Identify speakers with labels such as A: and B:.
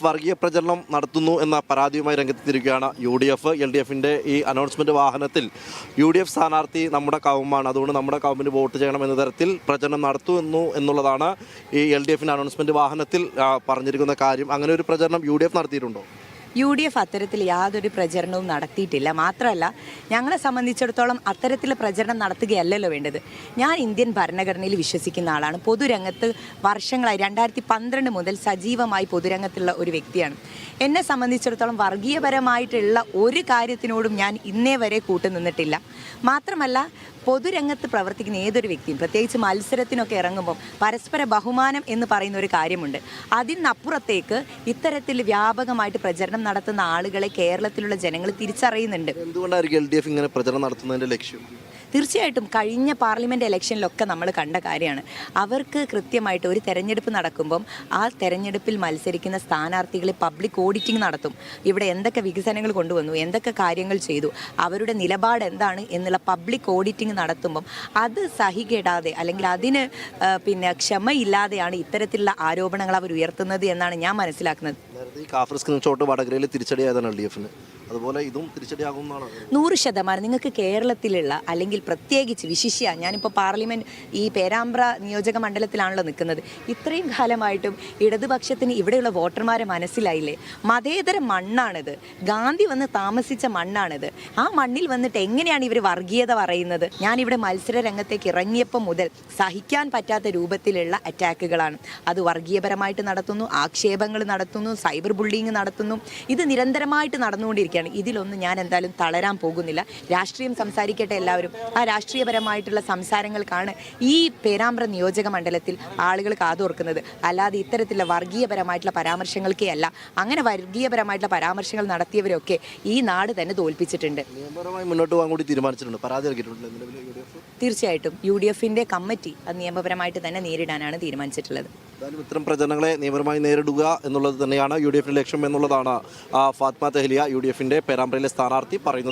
A: വർഗീയ പ്രചരണം നടത്തുന്നു എന്ന പരാതിയുമായി രംഗത്തെത്തിയിരിക്കുകയാണ് UDF. LDFിൻ്റെ ഈ അനൗൺസ്മെൻറ്റ് വാഹനത്തിൽ UDF സ്ഥാനാർത്ഥി നമ്മുടെ കൗമാണ്, അതുകൊണ്ട് നമ്മുടെ കൗമിന് വോട്ട് ചെയ്യണം എന്ന തരത്തിൽ പ്രചരണം നടത്തുന്നു എന്നുള്ളതാണ് ഈ LDFിൻ്റെ അനൗൺസ്മെൻറ്റ് വാഹനത്തിൽ പറഞ്ഞിരിക്കുന്ന കാര്യം. അങ്ങനെ ഒരു പ്രചരണം UDF നടത്തിയിട്ടുണ്ടോ?
B: UDF അത്തരത്തിൽ യാതൊരു പ്രചരണവും നടത്തിയിട്ടില്ല. മാത്രമല്ല, ഞങ്ങളെ സംബന്ധിച്ചിടത്തോളം അത്തരത്തിലുള്ള പ്രചരണം നടത്തുകയല്ലല്ലോ വേണ്ടത്. ഞാൻ ഇന്ത്യൻ ഭരണഘടനയിൽ വിശ്വസിക്കുന്ന ആളാണ്. പൊതുരംഗത്ത് വർഷങ്ങളായി 2012 മുതൽ സജീവമായി പൊതുരംഗത്തുള്ള ഒരു വ്യക്തിയാണ്. എന്നെ സംബന്ധിച്ചിടത്തോളം വർഗീയപരമായിട്ടുള്ള ഒരു കാര്യത്തിനോടും ഞാൻ ഇന്നേ വരെ കൂട്ടുനിന്നിട്ടില്ല. മാത്രമല്ല, പൊതുരംഗത്ത് പ്രവർത്തിക്കുന്ന ഏതൊരു വ്യക്തിയും, പ്രത്യേകിച്ച് മത്സരത്തിനൊക്കെ ഇറങ്ങുമ്പോൾ പരസ്പര ബഹുമാനം എന്ന് പറയുന്ന ഒരു കാര്യമുണ്ട്. അതിനപ്പുറത്തേക്ക് ഇത്തരത്തിൽ വ്യാപകമായിട്ട് പ്രചരണം നടത്തുന്ന ആളുകളെ കേരളത്തിലുള്ള ജനങ്ങൾ തിരിച്ചറിയുന്നുണ്ട്.
A: എന്തുകൊണ്ടായിരിക്കും LDF ഇങ്ങനെ പ്രചരണം നടത്തുന്നതിൻ്റെ ലക്ഷ്യം?
B: തീർച്ചയായിട്ടും കഴിഞ്ഞ പാർലമെൻറ്റ് ഇലക്ഷനിലൊക്കെ നമ്മൾ കണ്ട കാര്യമാണ്. അവർക്ക് കൃത്യമായിട്ട് ഒരു തെരഞ്ഞെടുപ്പ് നടക്കുമ്പം ആ തെരഞ്ഞെടുപ്പിൽ മത്സരിക്കുന്ന സ്ഥാനാർത്ഥികളെ പബ്ലിക് ഓഡിറ്റിംഗ് നടത്തും. ഇവിടെ എന്തൊക്കെ വികസനങ്ങൾ കൊണ്ടുവന്നു, എന്തൊക്കെ കാര്യങ്ങൾ ചെയ്തു, അവരുടെ നിലപാട് എന്താണ് എന്നുള്ള പബ്ലിക് ഓഡിറ്റിംഗ് നടത്തുമ്പം അത് സഹികെടാതെ അല്ലെങ്കിൽ അതിന് ക്ഷമയില്ലാതെയാണ് ഇത്തരത്തിലുള്ള ആരോപണങ്ങൾ അവർ ഉയർത്തുന്നത് എന്നാണ് ഞാൻ മനസ്സിലാക്കുന്നത്.
A: വടകരയിൽ തിരിച്ചടിയായതാണ് LDFന്, അതുപോലെ ഇതും തിരിച്ചടിയാകുന്നതാണ്.
B: 100%. നിങ്ങൾക്ക് കേരളത്തിലുള്ള അല്ലെങ്കിൽ പ്രത്യേകിച്ച് വിശിഷ്യ, ഞാനിപ്പോൾ പാർലമെൻറ്റ് ഈ പേരാമ്പ്ര നിയോജക മണ്ഡലത്തിലാണല്ലോ നിൽക്കുന്നത്. ഇത്രയും കാലമായിട്ടും ഇടതുപക്ഷത്തിന് ഇവിടെയുള്ള വോട്ടർമാരെ മനസ്സിലായില്ലേ? മതേതര മണ്ണാണിത്, ഗാന്ധി വന്ന് താമസിച്ച മണ്ണാണിത്. ആ മണ്ണിൽ വന്നിട്ട് എങ്ങനെയാണ് ഇവർ വർഗീയത പറയുന്നത്? ഞാനിവിടെ മത്സര രംഗത്തേക്ക് ഇറങ്ങിയപ്പോൾ മുതൽ സഹിക്കാൻ പറ്റാത്ത രൂപത്തിലുള്ള അറ്റാക്കുകളാണ്. അത് വർഗീയപരമായിട്ട് നടത്തുന്നു, ആക്ഷേപങ്ങൾ നടത്തുന്നു, സൈബർ ബുള്ളിങ് നടത്തുന്നു. ഇത് നിരന്തരമായിട്ട് നടന്നുകൊണ്ടിരിക്കുകയാണ്. ഇതിലൊന്നും ഞാൻ എന്തായാലും തളരാൻ പോകുന്നില്ല. രാഷ്ട്രീയം സംസാരിക്കട്ടെ എല്ലാവരും. ആ രാഷ്ട്രീയപരമായിട്ടുള്ള സംസാരങ്ങൾക്കാണ് ഈ പേരാമ്പ്ര നിയോജക മണ്ഡലത്തിൽ ആളുകൾ കാതോർക്കുന്നത്. അല്ലാതെ ഇത്തരത്തിലുള്ള വർഗീയപരമായിട്ടുള്ള പരാമർശങ്ങൾക്കേ അല്ല. അങ്ങനെ വർഗീയപരമായിട്ടുള്ള പരാമർശങ്ങൾ നടത്തിയവരൊക്കെ ഈ നാട് തന്നെ തോൽപ്പിച്ചിട്ടുണ്ട്.
A: മുന്നോട്ട് പോകാൻ കൂടി തീരുമാനിച്ചിട്ടുണ്ട്.
B: തീർച്ചയായിട്ടും UDFിൻ്റെ കമ്മിറ്റി അത് നിയമപരമായിട്ട് തന്നെ നേരിടാനാണ് തീരുമാനിച്ചിട്ടുള്ളത്.
A: ഇത്തരം പ്രചരണങ്ങളെ നിയമപരമായി നേരിടുക എന്നുള്ളത് തന്നെയാണ് UDFിൻ്റെ ലക്ഷ്യം എന്നുള്ളതാണ് ഫാത്മ തെഹ്ലിയ, UDFിൻ്റെ പേരാമ്പ്രയിലെ സ്ഥാനാർത്ഥി, പറയുന്നത്.